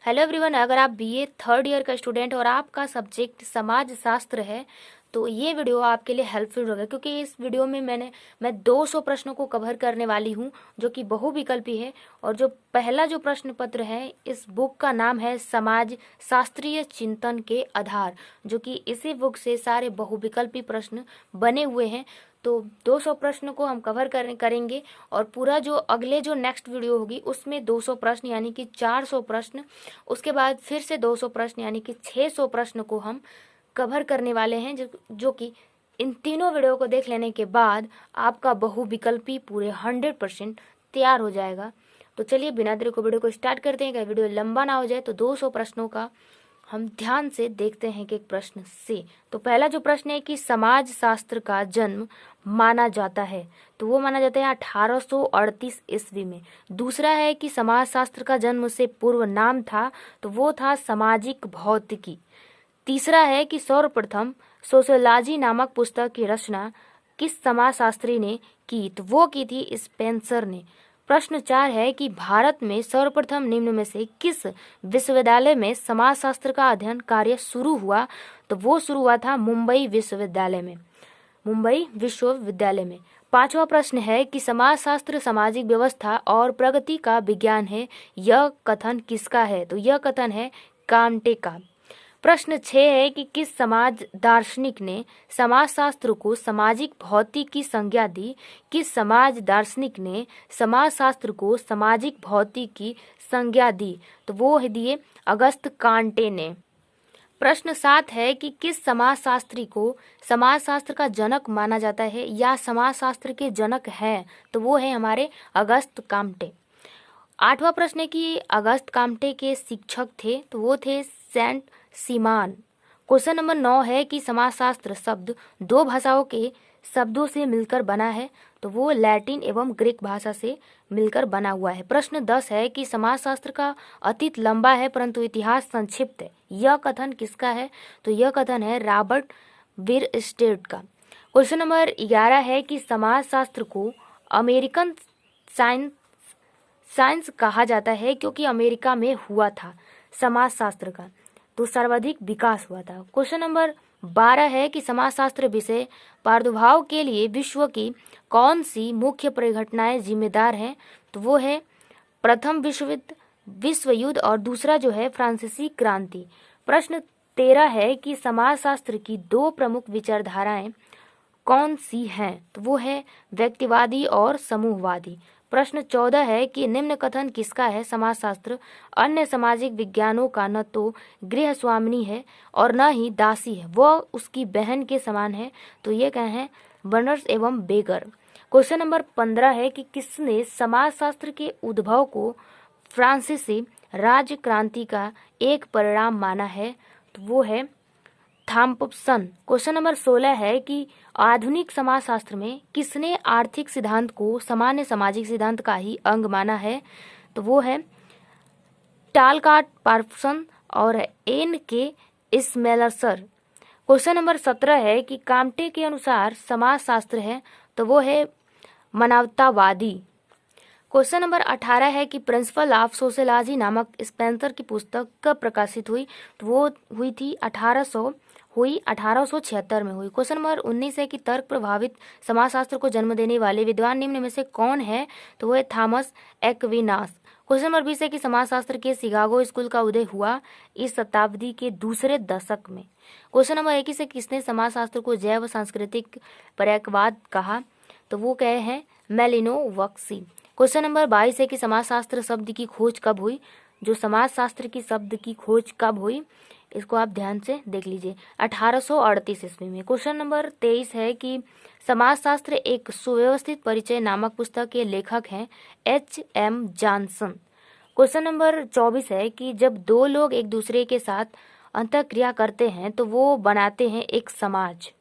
Hello everyone, अगर आप BA third year का स्टूडेंट और आपका सब्जेक्ट समाज शास्त्र है तो ये वीडियो आपके लिए हेल्पफुल होगा, क्योंकि इस वीडियो में मैं 200 प्रश्नों को कवर करने वाली हूँ जो कि बहुविकल्पी है। और जो पहला जो प्रश्न पत्र है, इस बुक का नाम है समाज शास्त्रीय चिंतन के आधार, जो कि इसी बुक से सारे बहुविकल्पी प्रश्न बने हुए हैं। तो 200 प्रश्न को हम कवर करेंगे और पूरा जो अगले जो नेक्स्ट वीडियो होगी उसमें 200 प्रश्न यानी कि 400 प्रश्न, उसके बाद फिर से 200 प्रश्न यानी कि 600 प्रश्न को हम कवर करने वाले हैं, जो कि इन तीनों वीडियो को देख लेने के बाद आपका बहुविकल्पी पूरे 100% तैयार हो जाएगा। तो चलिए बिना देरी को वीडियो को स्टार्ट करते हैं। वीडियो लंबा ना हो जाए तो 200 प्रश्नों का हम ध्यान से देखते हैं कि एक प्रश्न से। तो पहला जो प्रश्न है कि समाज शास्त्र का जन्म माना जाता है, तो वो माना जाता है 1838 ईस्वी में। दूसरा है कि समाज शास्त्र का जन्म से पूर्व नाम था, तो वो था सामाजिक भौतिकी। तीसरा है कि सर्वप्रथम सोशियोलॉजी नामक पुस्तक की रचना किस समाजशास्त्री ने की, तो वो की थी स्पेंसर ने। प्रश्न 4 है कि भारत में सर्वप्रथम निम्न में से किस विश्वविद्यालय में समाजशास्त्र का अध्ययन कार्य शुरू हुआ, तो वो शुरू हुआ था मुंबई विश्वविद्यालय में। पांचवा प्रश्न है कि समाजशास्त्र सामाजिक व्यवस्था और प्रगति का विज्ञान है, यह कथन किसका है, तो यह कथन है कांटे का। प्रश्न 6 है कि किस समाज दार्शनिक ने समाजशास्त्र को सामाजिक भौतिक की संज्ञा दी, किस समाज दार्शनिक ने समाजशास्त्र को सामाजिक भौतिक की संज्ञा दी, तो वो दिए अगस्त कांटे ने। प्रश्न 7 है कि किस समाजशास्त्री को समाजशास्त्र का जनक माना जाता है या समाजशास्त्र के जनक है, तो वो है हमारे अगस्त कांटे। 8वां प्रश्न है कि अगस्त कांटे के शिक्षक थे, तो वो थे सेंट सीमान। क्वेश्चन नंबर 9 है कि समाजशास्त्र शब्द दो भाषाओं के शब्दों से मिलकर बना है, तो वो लैटिन एवं ग्रीक भाषा से मिलकर बना हुआ है। प्रश्न 10 है कि समाजशास्त्र का अतीत लंबा है परंतु इतिहास संक्षिप्त है, यह कथन किसका है, तो यह कथन है रॉबर्ट विरस्टेड का। क्वेश्चन नंबर 11 है कि समाजशास्त्र को अमेरिकन साइंस कहा जाता है क्योंकि अमेरिका में हुआ था समाजशास्त्र का तो सर्वाधिक विकास हुआ था। क्वेश्चन नंबर 12 है कि समाजशास्त्र विषय प्रादुर्भाव के लिए विश्व की कौन सी मुख्य परिघटनाएं जिम्मेदार हैं, तो वो है प्रथम विश्व युद्ध और दूसरा जो है फ्रांसीसी क्रांति। प्रश्न 13 है कि समाजशास्त्र की दो प्रमुख विचारधाराएं कौन सी हैं, तो वो है व्यक्तिवादी और समूहवादी। प्रश्न 14 है कि निम्न कथन किसका है, समाजशास्त्र अन्य सामाजिक विज्ञानों का न तो गृह स्वामिनी है और न ही दासी है, वह उसकी बहन के समान है, तो ये कहे हैं बर्नर्स एवं बेगर। क्वेश्चन नंबर 15 है कि किसने समाजशास्त्र के उद्भव को फ्रांसीसी राज्य क्रांति का एक परिणाम माना है, तो वो है थॉम्पसन। क्वेश्चन नंबर 16 है कि आधुनिक समाजशास्त्र में किसने आर्थिक सिद्धांत को सामान्य सामाजिक सिद्धांत का ही अंग माना है, तो वो है टालकाट पार्सन और एन के स्मेलसर। क्वेश्चन नंबर 17 है कि कांटे के अनुसार समाजशास्त्र है, तो वो है मानवतावादी। क्वेश्चन नंबर 18 है कि प्रिंसिपल ऑफ सोशियोलॉजी नामक स्पेंसर की पुस्तक कब प्रकाशित हुई, तो वो हुई थी 1876 में हुई। क्वेश्चन नंबर 19 है कि तर्क प्रभावित समाजशास्त्र को जन्म देने वाले विद्वान निम्न में से कौन है, तो वो है थॉमस एक्विनास। क्वेश्चन नंबर 20 है कि समाजशास्त्र के शिकागो स्कूल का उदय हुआ इस शताब्दी के दूसरे दशक में। क्वेश्चन नंबर 21 है किसने समाजशास्त्र को जैव सांस्कृतिक पर्यायवाद कहा, तो वो कहे हैं मेलिनोवस्की। क्वेश्चन नंबर 22 है कि समाजशास्त्र शब्द की खोज कब हुई, जो समाजशास्त्र की शब्द की खोज कब हुई इसको आप ध्यान से देख लीजिए 1838 ईस्वी में। क्वेश्चन नंबर 23 है कि समाजशास्त्र एक सुव्यवस्थित परिचय नामक पुस्तक के लेखक हैं H.M. जॉनसन। क्वेश्चन नंबर 24 है कि जब दो लोग एक दूसरे के साथ अंतःक्रिया करते हैं तो वो बनाते हैं एक समाज।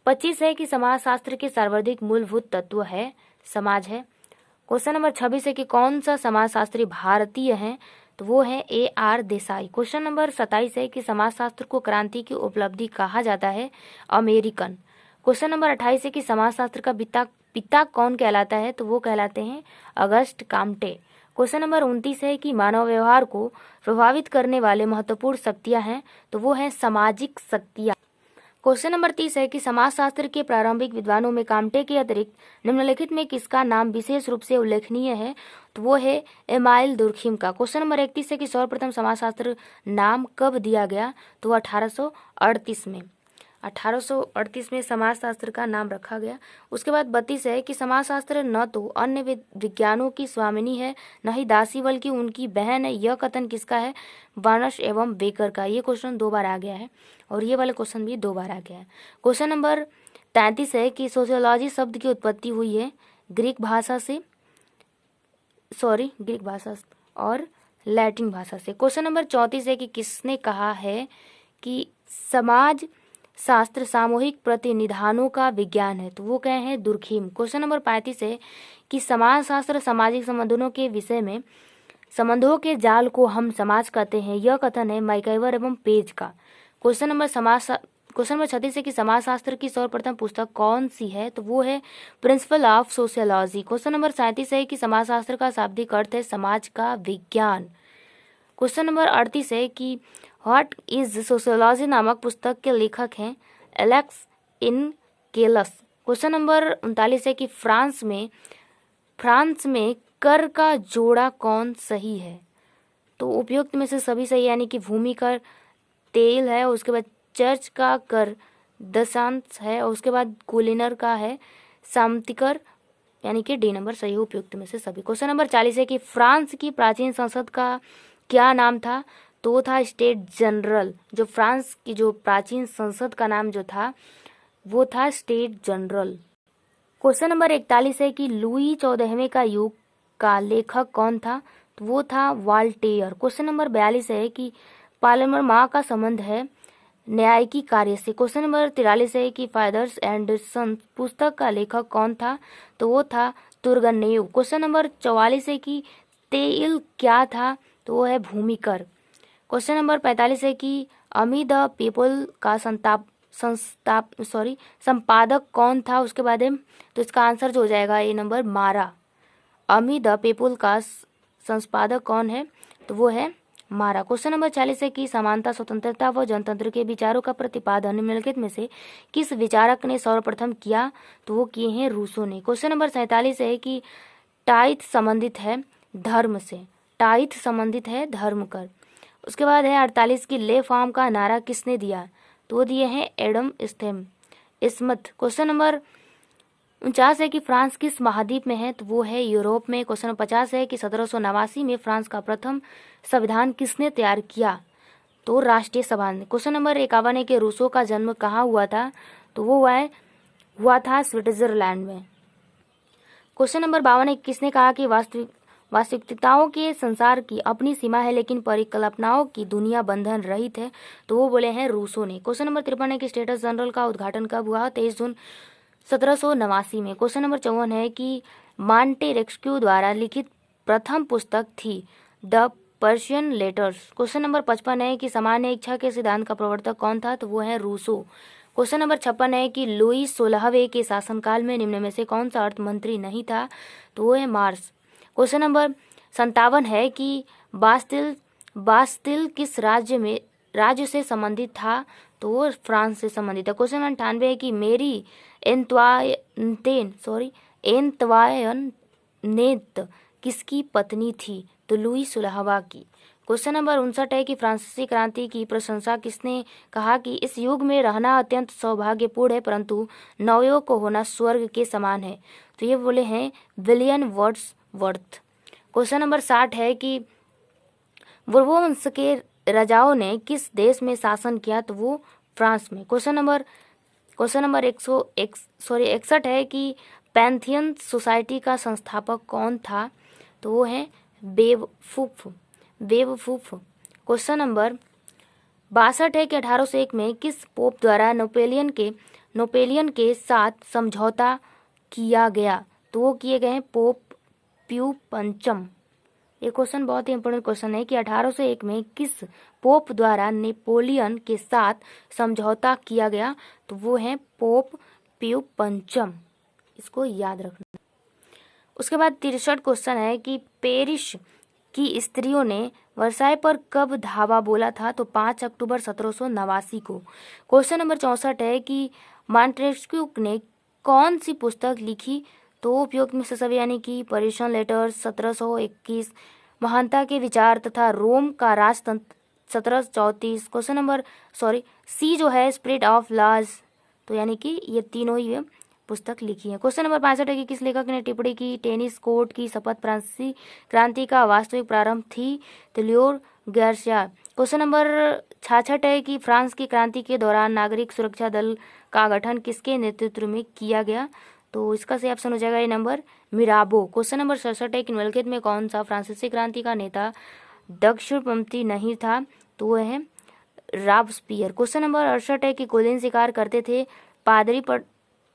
25 है कि समाजशास्त्र के सर्वाधिक मूलभूत तत्व है समाज है। क्वेश्चन नंबर 26 है कि कौन सा समाजशास्त्री भारतीय है, तो वो है A.R. देसाई। क्वेश्चन नंबर 27 है कि समाजशास्त्र को क्रांति की उपलब्धि कहा जाता है, अमेरिकन। क्वेश्चन नंबर 28 है कि समाजशास्त्र का पिता कौन कहलाता है, तो वो कहलाते हैं अगस्त कांटे। क्वेश्चन नंबर 29 है कि मानव व्यवहार को प्रभावित करने वाले महत्वपूर्ण शक्तियां हैं, तो वो है सामाजिक शक्तियां। क्वेश्चन नंबर 30 है कि समाजशास्त्र के प्रारंभिक विद्वानों में काम्टे के अतिरिक्त निम्नलिखित में किसका नाम विशेष रूप से उल्लेखनीय है, तो वो है एमाइल दुर्खिम का। क्वेश्चन नंबर 31 है कि सर्वप्रथम समाजशास्त्र नाम कब दिया गया, तो 1838 में। 1838 में समाजशास्त्र का नाम रखा गया। उसके बाद 32 है कि समाजशास्त्र न तो अन्य विज्ञानों की स्वामिनी है न ही दासी बल्कि उनकी बहन है। यह कथन किसका है, वार्नश एवं बेकर का। ये क्वेश्चन 2 बार आ गया है और ये वाला क्वेश्चन भी 2 बार आ गया है। क्वेश्चन नंबर 33 है कि सोशियोलॉजी शब्द की उत्पत्ति हुई है ग्रीक भाषा और लैटिन भाषा से। क्वेश्चन नंबर 34 है कि किसने कहा है कि समाज शास्त्र सामूहिक प्रतिनिधानों का विज्ञान है, तो वो कहे हैं दुर्खिम। क्वेश्चन नंबर 35 है कि समाज शास्त्र सामाजिक संबंधों के विषय में संबंधों के जाल को हम समाज कहते हैं। यह कथन है मैकइवर एवं पेज का। क्वेश्चन नंबर 36 है कि समाजशास्त्र की सर्वप्रथम पुस्तक कौन सी है, तो वो है principle of sociology. Question number 37 है कि समाजशास्त्र का शाब्दिक अर्थ है समाज का विज्ञान। क्वेश्चन नंबर 38 है कि व्हाट इज सोशियोलॉजी नामक पुस्तक के लेखक हैं एलेक्स इनकेलस। क्वेश्चन नंबर 39 है कि फ्रांस में कर का जोड़ा कौन सही है, तो उपयुक्त में से सभी सही, यानी कि भूमि कर तेल है, उसके बाद चर्च का कर दशांश है और उसके बाद कुलीनर का है सामंतिकर, यानी कि डी नंबर सही है उपयुक्त में से सभी। क्वेश्चन नंबर 40 है कि फ्रांस की प्राचीन संसद का क्या नाम था, तो वो था स्टेट जनरल। जो फ्रांस की जो प्राचीन संसद का नाम जो था वो था स्टेट जनरल। क्वेश्चन नंबर 41 है कि लुई 14वें का युग का लेखक कौन था, तो वो था वाल्टेयर। क्वेश्चन नंबर 42 है कि पार्लियामेंट माँ का संबंध है न्यायिकी कार्य से। क्वेश्चन नंबर 43 है कि फादर्स एंड सन्स पुस्तक का लेखक कौन था, तो वो था तुर्गनेव। क्वेश्चन नंबर 44 है कि तेल क्या था, तो वो है भूमिकर। क्वेश्चन नंबर 45 है कि अमी द पीपल का संपादक कौन था, उसके बाद तो इसका आंसर जो हो जाएगा ए नंबर मारा। अमी द पीपल का संपादक कौन है, तो वो है मारा। क्वेश्चन नंबर 40 है कि समानता स्वतंत्रता व जनतंत्र के विचारों का प्रतिपादन निम्नलिखित में से किस विचारक ने सर्वप्रथम किया, तो वो किए हैं रूसो ने। क्वेश्चन नंबर 47 है कि टाइथ संबंधित है धर्म से, टाइथ संबंधित है धर्म कर। उसके बाद है 48 की ले फार्म का नारा किसने दिया, तो वो दिए हैं एडम स्मिथ। क्वेश्चन नंबर 49 है कि फ्रांस किस महाद्वीप में है, तो वो है यूरोप में। क्वेश्चन नंबर 50 है कि 1789 में फ्रांस का प्रथम संविधान किसने तैयार किया, तो राष्ट्रीय सभा ने। क्वेश्चन नंबर 51 है कि रूसो का जन्म कहाँ हुआ था, तो वो हुआ था स्विट्जरलैंड में। क्वेश्चन नंबर 52 है किसने कहा कि वास्तविकताओं के संसार की अपनी सीमा है लेकिन परिकल्पनाओं की दुनिया बंधन रहित है, तो वो बोले हैं रूसो ने। क्वेश्चन नंबर 53 है कि स्टेट्स जनरल का उद्घाटन कब हुआ, 23 जून 1789 में। क्वेश्चन नंबर 54 है कि मांटेरेस्क्यू द्वारा लिखित प्रथम पुस्तक थी the Persian letters. Question number 55 है कि सामान्य इच्छा के सिद्धांत का प्रवर्तक कौन था, तो वो है रूसो। क्वेश्चन नंबर 56 है कि लुई 16वें के शासनकाल में निम्न में से कौन सा अर्थ मंत्री नहीं था, तो वो है मार्स। क्वेश्चन नंबर 57 है कि बास्तिल किस राज्य से संबंधित था, तो वो फ्रांस से संबंधित है। क्वेश्चन 98 है कि मेरी एंतवायनेत किसकी पत्नी थी, तो लुई 16वां की। क्वेश्चन नंबर 59 है कि फ्रांसीसी क्रांति की प्रशंसा किसने कहा कि इस युग में रहना अत्यंत सौभाग्यपूर्ण है परंतु नवयुग को होना स्वर्ग के समान है, तो ये बोले हैं विलियम वर्ड्सवर्थ। क्वेश्चन नंबर 60 है कि बोर्बो वंश के राजाओं ने किस देश में शासन किया, तो वो फ्रांस में। क्वेश्चन नंबर 61 है कि पैंथियन सोसाइटी का संस्थापक कौन था, तो वो है बेवफूफ। क्वेश्चन नंबर 62 है कि 1801 में किस पोप द्वारा नोपेलियन के साथ समझौता किया गया, तो वो किए गए हैं पोप पियू पंचम। ये क्वेश्चन बहुत ही इंपॉर्टेंट क्वेश्चन है कि 1801 में किस पोप द्वारा नेपोलियन के साथ समझौता किया गया, तो वो है पोप पियू पंचम। इसको याद रखना। उसके बाद 63 क्वेश्चन है कि पेरिस की स्त्रियों ने वर्साई पर कब धावा बोला था? तो 5 अक्टूबर 1789 को। क्वेश्चन नंबर 64 है कि मॉन्टेस्क्यू ने कौन सी पुस्तक लिखी? तो उपयोग में सभी यानी कि पर्यूशन लेटर्स 1721, महानता के विचार तथा रोम का राजतंत्र 1734। क्वेश्चन नंबर सी जो है स्पिरिट ऑफ लॉज, तो यानी कि ये तीनों ही पुस्तक लिखी है। क्वेश्चन नंबर 65 है कि किस लेखक ने टिप्पणी की टेनिस कोर्ट की शपथ फ्रांसीसी क्रांति का वास्तविक प्रारंभ थी? तो लियोर गार्सिया। क्वेश्चन नंबर 66 है कि फ्रांस की क्रांति के दौरान नागरिक सुरक्षा दल का गठन किसके नेतृत्व में किया गया? तो इसका सही ऑप्शन हो जाएगा ये नंबर मिराबो। क्वेश्चन नंबर 67 है कि निम्नलिखित में कौन सा फ्रांसीसी क्रांति का नेता दक्षिणपंथी नहीं था? तो वह है रॉबस्पियर। क्वेश्चन नंबर 68 है कि कुलीन शिकार करते थे, पादरी पर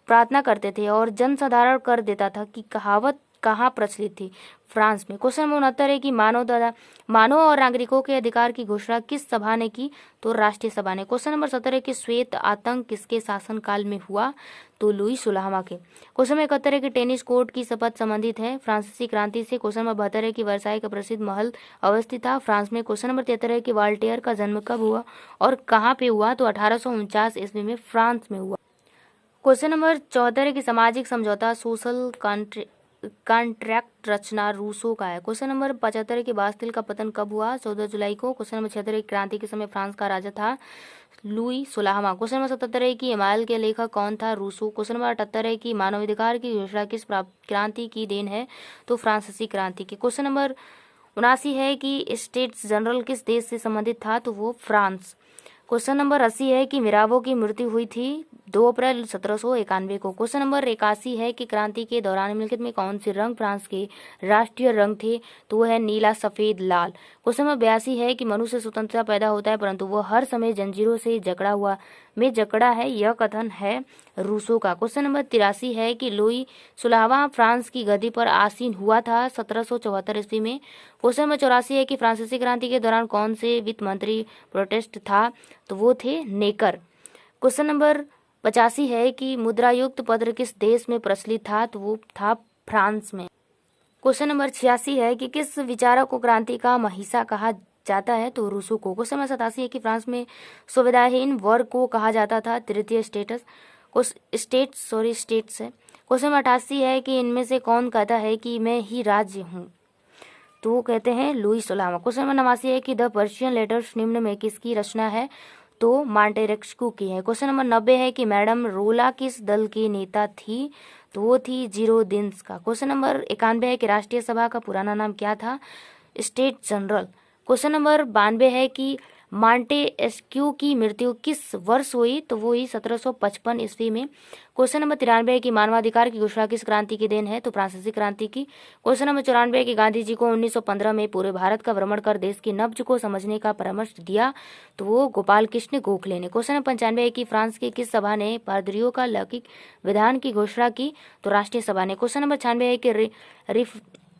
प्रार्थना करते थे और जनसाधारण कर देता था कि कहावत कहाँ प्रचलित थी? फ्रांस में। क्वेश्चन नंबर 69 है कि मानव और नागरिकों के अधिकार की घोषणा किस सभा ने की? तो राष्ट्रीय सभा ने। क्वेश्चन नंबर 70 है कि श्वेत आतंक किसके शासनकाल में हुआ? तो लुई 16वां के। क्वेश्चन नंबर 71 है कि टेनिस कोर्ट की शपथ संबंधित है फ्रांसीसी क्रांति से। क्वेश्चन नंबर 72 है कि वर्साई का प्रसिद्ध महल अवस्थित था फ्रांस में। क्वेश्चन नंबर 73 है कि वॉल्टेयर का जन्म कब हुआ और कहाँ पे हुआ? तो 1849 ईस्वी में फ्रांस में हुआ। क्वेश्चन नंबर 74 है कि सामाजिक समझौता सोशल कॉन्ट्रैक्ट रचना रूसो का है। क्वेश्चन नंबर 75 है कि बास्तिल का पतन कब हुआ? 14 जुलाई को। क्वेश्चन नंबर 76 है कि क्रांति के समय फ्रांस का राजा था लुई 16वां। क्वेश्चन नंबर 77 है कि एमाइल के लेखक कौन था? रूसो। क्वेश्चन नंबर 78 है कि मानवाधिकार की घोषणा किस क्रांति की देन है? तो फ्रांसीसी क्रांति की। क्वेश्चन नंबर 79 है कि स्टेट्स जनरल किस देश से संबंधित था? तो वो फ्रांस। क्वेश्चन नंबर 80 है कि मिराबो की मृत्यु हुई थी 2 अप्रैल 1791 को। क्वेश्चन नंबर 81 है कि क्रांति के दौरान निम्नलिखित में कौन से रंग फ्रांस के राष्ट्रीय रंग थे? तो वह है नीला, सफेद, लाल। क्वेश्चन नंबर 82 है कि मनुष्य स्वतंत्रता पैदा होता है परंतु वह हर समय जंजीरों से जकड़ा है, यह कथन है रूसो का। क्वेश्चन नंबर 83 है कि लुई 16वां फ्रांस की गद्दी पर आसीन हुआ था 1774 ईस्वी में। क्वेश्चन नंबर 84 है कि फ्रांसीसी क्रांति के दौरान कौन से वित्त मंत्री प्रोटेस्ट था? तो वो थे नेकर। क्वेश्चन नंबर 85 है कि मुद्रायुक्त पत्र किस देश में प्रचलित था? तो वो था फ्रांस में। क्वेश्चन नंबर 86 है कि किस विचारक को क्रांति का महिषा कहा जाता है? तो रूसो को। क्वेश्चन नंबर 87 है कि फ्रांस में सुविधाहीन वर्ग को कहा जाता था तृतीय स्टेट्स है। क्वेश्चन नंबर 88 है कि इनमें से कौन कहता है कि मैं ही राज्य हूँ? तो वो कहते हैं लुई 16वां। क्वेश्चन नंबर 89 है कि द पर्शियन लेटर्स निम्न में किसकी रचना है? तो मॉन्टेस्क्यू की है। क्वेश्चन नंबर 90 है कि मैडम रोला किस दल की नेता थी? तो वो थी जीरोदिन्स का। क्वेश्चन नंबर 91 है कि राष्ट्रीय सभा का पुराना नाम क्या था? State general. क्वेश्चन नंबर 92 है कि मॉन्टेस्क्यू की मृत्यु किस वर्ष हुई? तो वो हुई 1755 ईस्वी में। क्वेश्चन नंबर 93 है कि मानवाधिकार की घोषणा किस क्रांति की देन है? तो फ्रांसीसी क्रांति की। क्वेश्चन नंबर 94 है कि गांधी जी को 1915 में पूरे भारत का भ्रमण कर देश की नब्ज को समझने का परामर्श दिया? तो वो गोपाल कृष्ण गोखले ने। क्वेश्चन नंबर 95 है कि फ्रांस की किस सभा ने पादरियों का लौकिक विधान की घोषणा की? तो राष्ट्रीय सभा ने। क्वेश्चन नंबर 96 है कि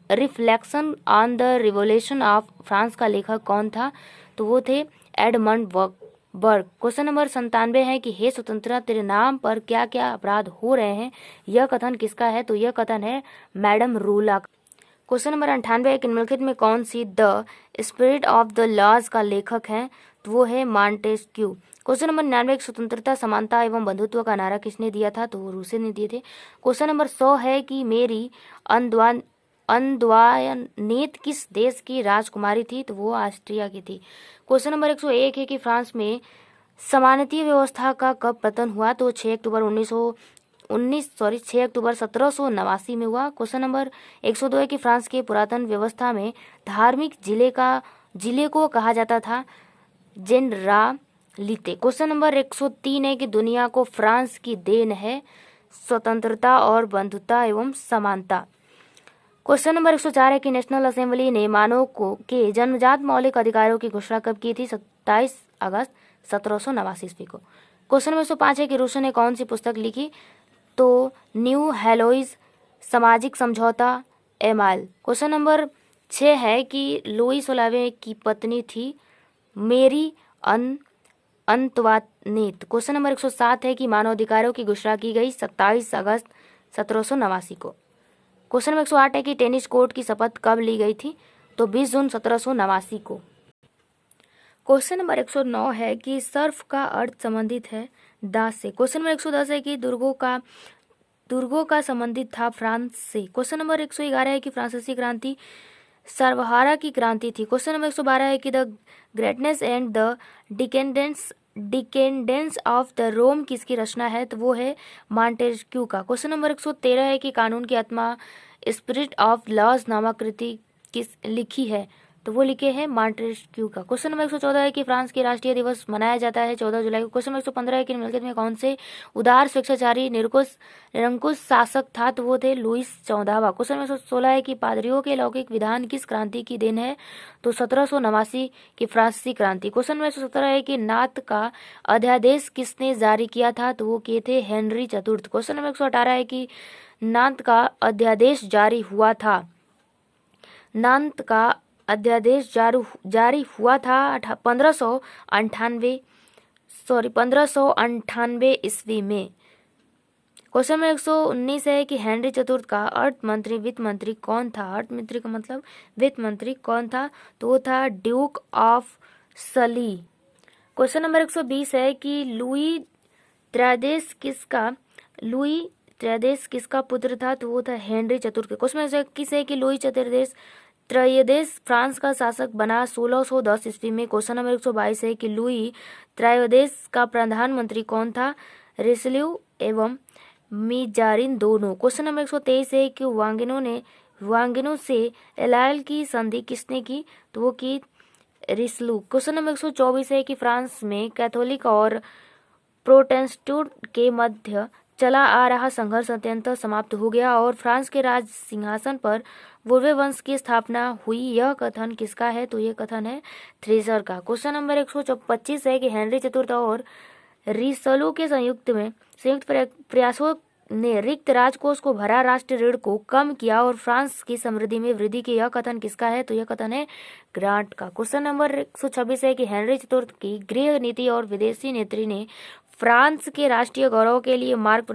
reflection on the revolution of France का लेखक कौन था? तो वो थे एडमंड बर्ग। क्वेश्चन नंबर 97 है कि हे स्वतंत्रता तेरे नाम पर क्या क्या अपराध हो रहे हैं, यह कथन किसका है? तो यह कथन है मैडम रोला। क्वेश्चन नंबर 98 है कि निम्नलिखित में कौन सी the spirit of the laws का लेखक है? तो वो है मॉन्टेस्क्यू। क्वेश्चन नंबर 99 स्वतंत्रता, समानता एवं बंधुत्व का नारा किसने दिया था? तो वो रूसे ने दिए थे। क्वेश्चन नंबर 100 है कि मेरी अंद्वानेत किस देश की राजकुमारी थी? तो वो ऑस्ट्रिया की थी। क्वेश्चन नंबर 101 है कि फ्रांस में समानतीय व्यवस्था का कब पतन हुआ? तो 6 अक्टूबर 1789 में हुआ। क्वेश्चन नंबर 102 है कि फ्रांस के पुरातन व्यवस्था में धार्मिक जिले को कहा जाता था जेनरालिते। क्वेश्चन नंबर 103 है कि दुनिया को फ्रांस की देन है स्वतंत्रता और बंधुता एवं समानता। क्वेश्चन नंबर 104 है कि नेशनल असेंबली ने मानव के जन्मजात मौलिक अधिकारों की घोषणा कब की थी? 27 अगस्त 1789 ईस्वी को। क्वेश्चन नंबर 105 है कि रूसो ने कौन सी पुस्तक लिखी? तो न्यू हेलोइज, सामाजिक समझौता, एमाइल। क्वेश्चन नंबर 6 है कि लुई 16वें की पत्नी थी मेरी अंतवानेत। क्वेश्चन नंबर 107 है कि मानवाधिकारों की घोषणा की गई 27 अगस्त 1789 को। क्वेश्चन नंबर 108 है कि टेनिस कोर्ट की शपथ कब ली गई थी? तो 20 जून 1789 को। क्वेश्चन नंबर 109 है कि सर्फ का अर्थ संबंधित है दास से। क्वेश्चन नंबर 110 है कि दुर्गों का संबंधित था फ्रांस से। क्वेश्चन नंबर 111 है कि फ्रांसीसी क्रांति सर्वहारा की क्रांति थी। क्वेश्चन नंबर 112 है कि the greatness and the decadence of the Rome किसकी रचना है, तो वो है मॉन्टेस्क्यू का। क्वेश्चन नंबर 113 है कि कानून की आत्मा स्पिरिट ऑफ लॉज नामक कृति किस लिखी है, तो वो लिखे हैं मॉन्टेस्क्यू का। क्वेश्चन नंबर 114 है कि फ्रांस के राष्ट्रीय दिवस मनाया जाता है 14 जुलाई को। क्वेश्चन नंबर 115 है कि निम्नलिखित में कौन से उदार स्वेच्छाचारी निरंकुश शासक था, तो वो थे लुईस 14वां। क्वेश्चन नंबर 116 है कि पादरियों के लौकिक विधान किस क्रांति की देन है, तो 1789 की फ्रांसीसी क्रांति। क्वेश्चन नंबर 117 है कि नाथ का अध्यादेश किसने जारी किया था, तो वो किए थे हेनरी चतुर्थ। क्वेश्चन नंबर 118 है कि नाथ का अध्यादेश जारी हुआ था 1598 ईस्वी में। क्वेश्चन नंबर 119 है कि हेनरी चतुर्थ का वित्त मंत्री कौन था। अर्थ मंत्री का मतलब वित्त मंत्री कौन था, तो वो था ड्यूक ऑफ सली। क्वेश्चन नंबर 120 है कि लुई त्रयोदश किसका पुत्र था, तो वो था हेनरी चतुर्थ। क्वेश्चन नंबर 21 है कि लुई त्रयोदश फ्रांस का शासक बना 1610 ईस्वी में। क्वेश्चन नंबर 122 है कि लुई त्रयोदश का प्रधानमंत्री कौन था, रिचेल्यू एवं मिजारिन दोनों। क्वेश्चन नंबर 123 है कि वांगिनो से एलायल की संधि किसने की, तो वो की रिचेल्यू। क्वेश्चन नंबर 124 है कि फ्रांस में कैथोलिक और प्रोटेस्टेंट के मध्य चला आ रहा संघर्ष अत्यंत समाप्त हो गया और फ्रांस के राज सिंहासन पर वुर्वे वंश की स्थापना हुई। यह कथन किसका है, तो यह कथन है थ्रेसर का। क्वेश्चन नंबर 125 है कि हेनरी चतुर्थ और रिचेल्यू के संयुक्त प्रयासों ने रिक्त राजकोष को भरा, राष्ट्र ऋण को कम किया और फ्रांस की समृद्धि में वृद्धि की। यह कथन किसका है, तो यह कथन है ग्रांट का। क्वेश्चन नंबर 126 है कि हेनरी चतुर्थ की गृह नीति और विदेशी नीति ने फ्रांस के राष्ट्रीय गौरव के लिए मार्ग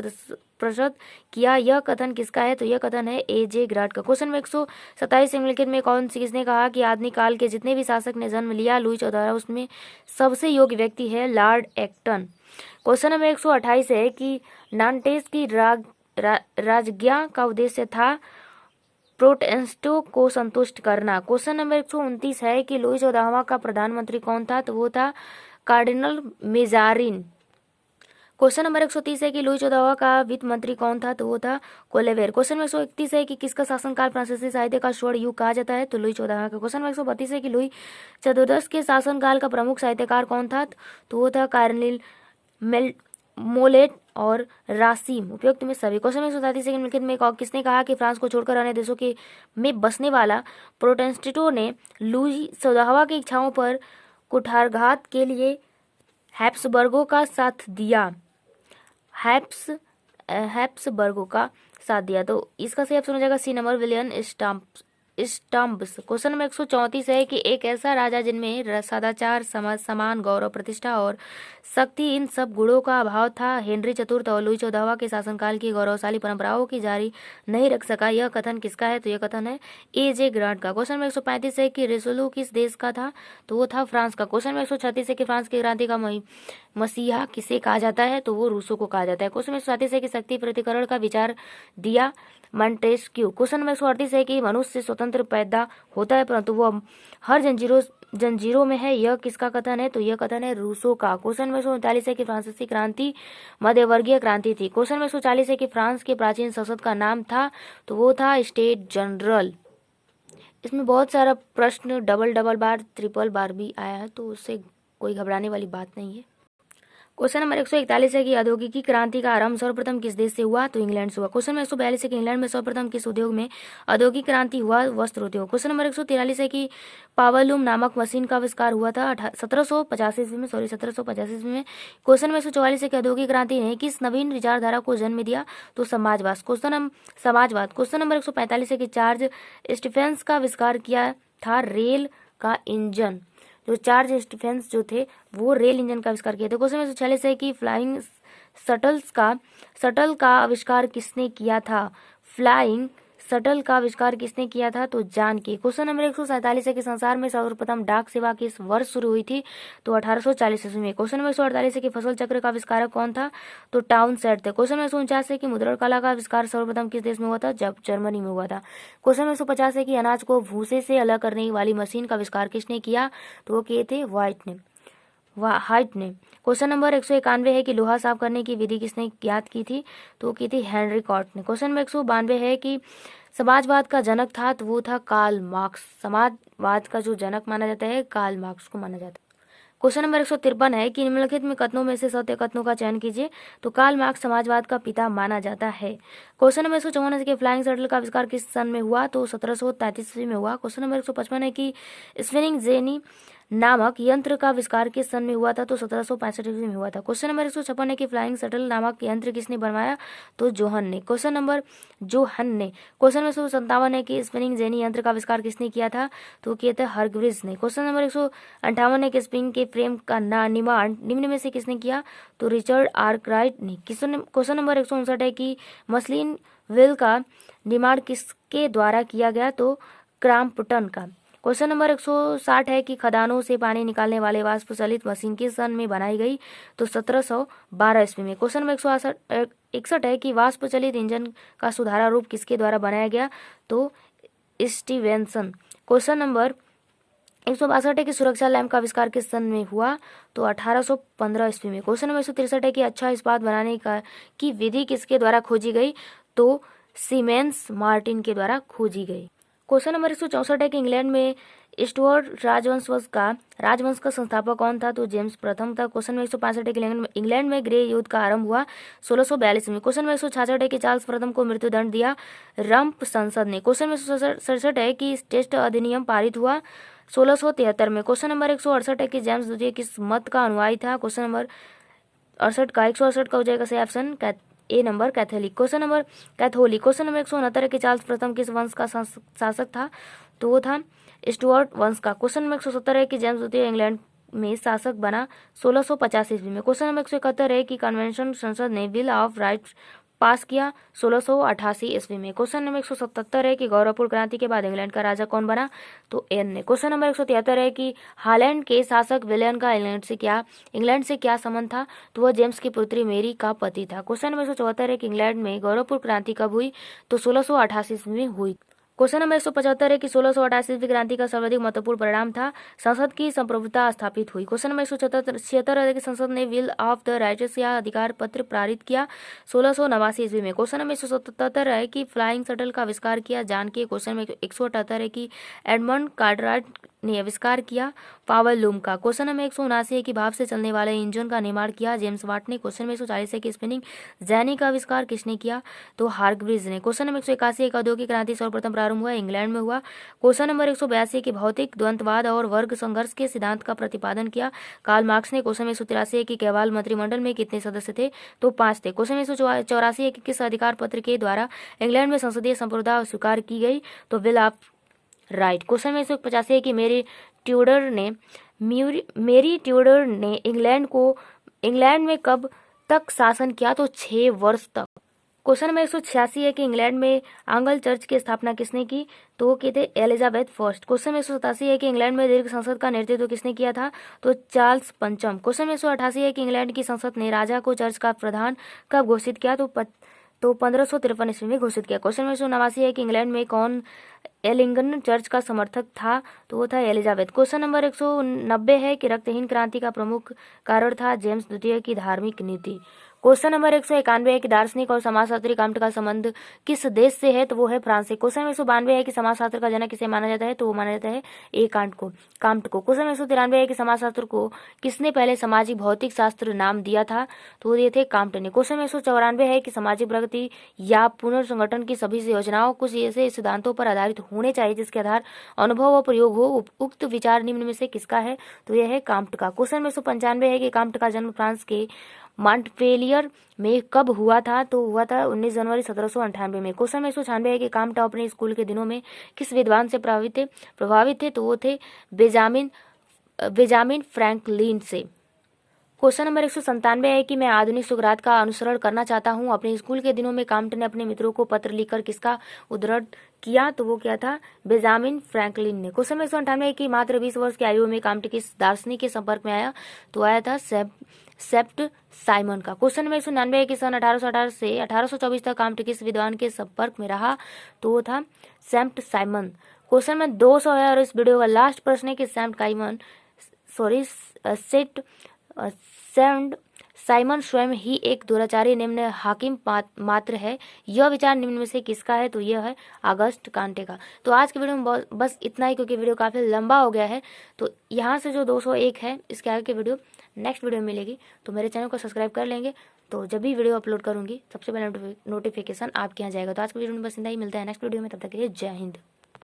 प्रशस्त किया। यह कथन किसका है, तो यह कथन है एजे ग्रांट का। क्वेश्चन नंबर 127 निम्नलिखित में किसने कहा कि आधुनिक काल के जितने भी शासक ने जन्म लिया लुई 14 उसमें सबसे योग्य व्यक्ति है लॉर्ड एक्टन। क्वेश्चन नंबर 128 है कि नांटेस की राजज्ञा का उद्देश्य था प्रोटेस्टेंटों को संतुष्ट करना। क्वेश्चन नंबर 129 है कि लुई 14वां का प्रधानमंत्री कौन था, तो वो था कार्डिनल मेजारिन। क्वेश्चन नंबर 130 है कि लुई 14वां का वित्त मंत्री कौन था, तो वो था कोलेवेर। क्वेश्चन नंबर 131 है कि किसका शासनकाल फ्रांसीसी साहित्य का स्वर्ण युग कहा जाता है, तो लुई 14वां का। क्वेश्चन नंबर 132 है कि लुई चतुर्दश के शासनकाल का प्रमुख साहित्यकार कौन था, तो वो था कार्निल मोलेट और रासिम। उपयुक्त में सभी। क्वेश्चन नंबर 137 है कि निम्नलिखित में किसने कहा कि फ्रांस को छोड़कर अन्य देशों के में बसने वाला प्रोटेस्टेंटों ने लुई 14वां की इच्छाओं पर कुठारघात के लिए हैप्सबर्गों का साथ दिया। हैप्सबर्गों का साथ दिया, तो इसका सही ऑप्शन हो जाएगा C number William Stumps. Question number 134 है कि एक ऐसा राजा जिनमें सदाचार, सम्मान, गौरव, प्रतिष्ठा और शक्ति इन सब गुणों का अभाव था, हेनरी चतुर्थ और लुई 14वां के शासनकाल की गौरवशाली परंपराओं की जारी नहीं रख सका। यह कथन किसका है, तो यह कथन है एजे ग्रांट का। क्वेश्चन नंबर 135 है कि रिचेल्यू किस देश का था, तो वो था फ्रांस का। क्वेश्चन नंबर 136 है कि फ्रांस की क्रांति का मसीहा किसे कहा जाता है, तो वो रूसो को कहा जाता है। क्वेश्चन नंबर 137 है कि शक्ति प्रतिकरण का विचार दिया मॉन्टेस्क्यू। क्वेश्चन नंबर 138 है कि मनुष्य स्वतंत्र पैदा होता है परंतु वो हर जंजीरों में है। यह किसका कथन है, तो यह कथन है रूसो का। क्वेश्चन नंबर 139 है कि फ्रांसीसी क्रांति मध्यवर्गीय क्रांति थी। क्वेश्चन नंबर 140 है कि फ्रांस के प्राचीन संसद का नाम था, तो वो था स्टेट जनरल। इसमें बहुत सारा प्रश्न डबल बार, ट्रिपल बार भी आया है, तो उससे कोई घबराने वाली बात नहीं है। क्वेश्चन नंबर 141 है कि औद्योगिकी क्रांति का आरंभ सर्वप्रथम किस देश से हुआ, तो इंग्लैंड से हुआ। क्वेश्चन नंबर 142 है कि इंग्लैंड में सर्वप्रथम किस उद्योग में औद्योगिक क्रांति हुआ, वस्त्र उद्योग। क्वेश्चन नंबर 143 है कि पावरलूम नामक मशीन का आविष्कार हुआ था 1785 ईस्वी में। क्वेश्चन नंबर 144 है कि औद्योगिक क्रांति ने किस नवीन विचारधारा को जन्म दिया, तो समाजवाद। क्वेश्चन नंबर 145 है कि चार्ल्स स्टीफेंस का आविष्कार किया था रेल का इंजन। जो चार्ल्स स्टीफेंस जो थे वो रेल इंजन का आविष्कार किए थे। क्वेश्चन नंबर 146 है कि फ्लाइंग शटल का आविष्कार किसने किया था। फ्लाइंग शटल का आविष्कार किसने किया था? तो जान के। क्वेश्चन नंबर 147 है कि संसार में सर्वप्रथम डाक सेवा किस वर्ष शुरू हुई थी? तो 1840 ईस्वी में। क्वेश्चन नंबर 148 है कि फसल चक्र का आविष्कारक कौन था? तो टाउनसेंड थे। क्वेश्चन नंबर 149 है कि मुद्रण कला का आविष्कार सर्वप्रथम किस देश में हुआ था? जब जर्मनी में हुआ था। क्वेश्चन नंबर 150 है कि अनाज को भूसे से अलग करने वाली मशीन का आविष्कार किसने किया? तो वो किए थे हाइट ने। क्वेश्चन नंबर 191 है कि लोहा साफ करने की विधि किसने ज्ञात की थी? तो वो की थी हेनरी कॉट ने। क्वेश्चन नंबर 192 है कि समाजवाद का जनक था? तो वो था कार्ल मार्क्स। समाजवाद का जो जनक माना जाता है कार्ल मार्क्स को माना जाता है। क्वेश्चन नंबर 153 है कि निम्नलिखित में कथनों में से सत्य कथनों का चयन कीजिए। तो कार्ल मार्क्स समाजवाद का पिता माना जाता है। क्वेश्चन नंबर 154 है कि फ्लाइंग शटल का आविष्कार किस सन में हुआ? तो 1733 ईस्वी में हुआ। क्वेश्चन नंबर 155 है कि स्पिनिंग जेनी नामक यंत्र का आविष्कार किस सन में हुआ था? तो 1765 ईस्वी में हुआ था। क्वेश्चन नंबर 156 है कि फ्लाइंग शटल नामक यंत्र किसने बनवाया? तो जोहन ने। क्वेश्चन नंबर 157 है कि स्पिनिंग जेनी यंत्र का आविष्कार किसने किया था? तो किया था हरग्रीव्स ने। क्वेश्चन नंबर 158 है कि स्प्रिंग के फ्रेम का निर्माण निम्न में से किसने किया? तो रिचर्ड आर्कराइट ने। क्वेश्चन नंबर 159 है कि मसलिन व्हील का निर्माण किसके द्वारा किया गया? तो क्रॉम्पटन का। क्वेश्चन नंबर 160 है कि खदानों से पानी निकालने वाले वाष्प चलित मशीन किस सन में बनाई गई? तो 1712 ईस्वी में। क्वेश्चन नंबर 161 है कि वाष्प चलित इंजन का सुधारा रूप किसके द्वारा बनाया गया? तो स्टीवेंसन। क्वेश्चन नंबर 162 है कि सुरक्षा लैंप का आविष्कार किस सन में हुआ? तो 1815 ईस्वी में। क्वेश्चन नंबर 163 है कि अच्छा इस्पात बनाने की विधि किसके द्वारा खोजी गई? तो सीमेंस मार्टिन के द्वारा खोजी गई। क्वेश्चन नंबर 164 है कि इंग्लैंड में स्टुअर्ट राजवंश का संस्थापक कौन था? तो जेम्स प्रथम था। क्वेश्चन नंबर 165 है कि इंग्लैंड में गृह युद्ध का आरंभ हुआ 1642 में। क्वेश्चन नंबर 166 है कि चार्ल्स प्रथम को मृत्युदंड दिया रंप संसद ने। क्वेश्चन नंबर 167 है कि टेस्ट अधिनियम पारित हुआ 1673 में। क्वेश्चन नंबर 168 है कि जेम्स द्वितीय किस मत का अनुयायी था? क्वेश्चन नंबर 168 का हो जाएगा सही option A number Catholic. Question number 169 है कि चार्ल्स प्रथम किस वंश का शासक था? तो वो था स्टुअर्ट वंश का। क्वेश्चन नंबर 170 है कि जेम्स द्वितीय इंग्लैंड में शासक बना 1685 ईस्वी में। क्वेश्चन नंबर 171 है कि कन्वेंशन संसद ने बिल ऑफ राइट्स पास किया 1688 ईस्वी में। क्वेश्चन नंबर 177 है कि गौरवपूर्ण क्रांति के बाद इंग्लैंड का राजा कौन बना? तो एन ने। क्वेश्चन नंबर 173 है कि हालैंड के शासक विलियम का इंग्लैंड से क्या संबंध था? तो वह जेम्स की पुत्री मेरी का पति था। क्वेश्चन नंबर 174 है कि इंग्लैंड में गौरवपूर्ण क्रांति कब हुई? तो 1688 ईस्वी में हुई। क्वेश्चन नंबर 175 है कि 1688 ईस्वी क्रांति का सर्वाधिक महत्वपूर्ण परिणाम था संसद की संप्रभुता स्थापित हुई। क्वेश्चन नंबर 176 है कि संसद ने बिल ऑफ द राइट्स या अधिकार पत्र पारित किया 1689 ईस्वी में। क्वेश्चन नंबर 177 है कि फ्लाइंग शटल का आविष्कार किया जान के। क्वेश्चन नंबर 178 है कि एडमंड कार्टराइट ने आविष्कार किया पावर लूम का। क्वेश्चन नंबर 179 है कि भाप से चलने वाले इंजन का निर्माण किया जेम्स वाट ने। क्वेश्चन नंबर 140 है कि स्पिनिंग जेनी का आविष्कार किसने किया? तो हार्ग्रीव्स ने। क्वेश्चन नंबर 181 है कि औद्योगिक क्रांति सर्वप्रथम प्रारंभ हुआ इंग्लैंड में हुआ। क्वेश्चन नंबर 182 की भौतिक द्वंद्ववाद और वर्ग संघर्ष के सिद्धांत का प्रतिपादन किया कार्ल मार्क्स ने। क्वेश्चन नंबर 183 है कि केवाल मंत्रिमंडल में कितने सदस्य थे? तो 5 थे। क्वेश्चन नंबर 184 है कि किस अधिकार पत्र के द्वारा इंग्लैंड में संसदीय संप्रभुता स्वीकार की गई? तो bill of right. Question number 185 है कि मेरी ट्यूडर ने इंग्लैंड में कब तक शासन किया? तो 6 वर्ष तक। क्वेश्चन नंबर 186 है कि इंग्लैंड में आंग्ल चर्च की स्थापना किसने की? तो वो किए थे एलिजाबेथ फर्स्ट। क्वेश्चन नंबर 187 है कि इंग्लैंड में दीर्घ संसद का नेतृत्व किसने किया था? तो चार्ल्स पंचम। क्वेश्चन नंबर 188 है कि इंग्लैंड की संसद ने राजा को चर्च का प्रधान कब घोषित किया? तो 1553 ईस्वी में घोषित किया। क्वेश्चन नंबर 189 है कि इंग्लैंड में कौन एलिंगन चर्च का समर्थक था? तो वो था एलिजाबेथ। क्वेश्चन नंबर 190 है कि रक्तहीन क्रांति का प्रमुख कारण था जेम्स द्वितीय की धार्मिक नीति। क्वेश्चन नंबर 191 है कि दार्शनिक और समाजशास्त्री कांट का संबंध किस देश से है? तो वो है फ्रांस से। क्वेश्चन नंबर 192 है कि समाजशास्त्र का जनक किसे माना जाता है? तो वो माना जाता है ए कांट को। क्वेश्चन नंबर 193 है कि समाजशास्त्र को किसने पहले सामाजिक भौतिक शास्त्र नाम दिया था? तो वो दिए थे कांट ने। क्वेश्चन नंबर 194 है कि सामाजिक प्रगति या पुनर्संगठन की सभी योजनाओं कुछ ऐसे सिद्धांतों पर आधारित होने चाहिए जिसके आधार अनुभव और प्रयोग हो। उक्त विचार निम्न में से किसका है? तो यह है कांट का। क्वेश्चन नंबर 195 है कि कांट का जन्म फ्रांस के मॉन्टपेलियर में कब हुआ था? तो हुआ था 19 जनवरी 1798 में। क्वेश्चन नंबर 196 है कि कांट अपने स्कूल के दिनों में किस विद्वान से प्रभावित थे? तो वो थे बेंजामिन फ्रैंकलिन से। क्वेश्चन नंबर 197 है कि मैं आधुनिक सुकरात का अनुसरण करना चाहता हूँ। अपने स्कूल के दिनों में काम्ट ने अपने मित्रों को पत्र लिखकर किसका उद्धरण किया? तो वो क्या था? बेंजामिन फ्रैंकलिन ने। क्वेश्चन नंबर 198 है कि मात्र 20 वर्ष की आयु में काम्ट किस दार्शनिक के संपर्क में आया? तो आया था सेप्ट साइमन का। क्वेश्चन नंबर 199 है कि सन 1818 से 1824 तक काम्ट किस विद्वान के संपर्क में रहा? तो वो था सेप्ट साइमन। क्वेश्चन नंबर 200 है और इस वीडियो का लास्ट प्रश्न है कि सेंट साइमन स्वयं ही एक दुराचारी निम्न हाकिम मात्र है। यह विचार निम्न में से किसका है? तो यह है अगस्त कांटे का। तो आज की वीडियो में बस इतना ही, क्योंकि वीडियो काफ़ी लंबा हो गया है। तो यहाँ से जो 201 है इसके आगे की वीडियो नेक्स्ट वीडियो में मिलेगी। तो मेरे चैनल को सब्सक्राइब कर लेंगे, तो जब भी वीडियो अपलोड करूँगी सबसे पहले नोटिफिकेशन आपके यहाँ जाएगा। तो आज की वीडियो में बस इतना ही, मिलता है नेक्स्ट वीडियो में, तब तक के लिए जय हिंद।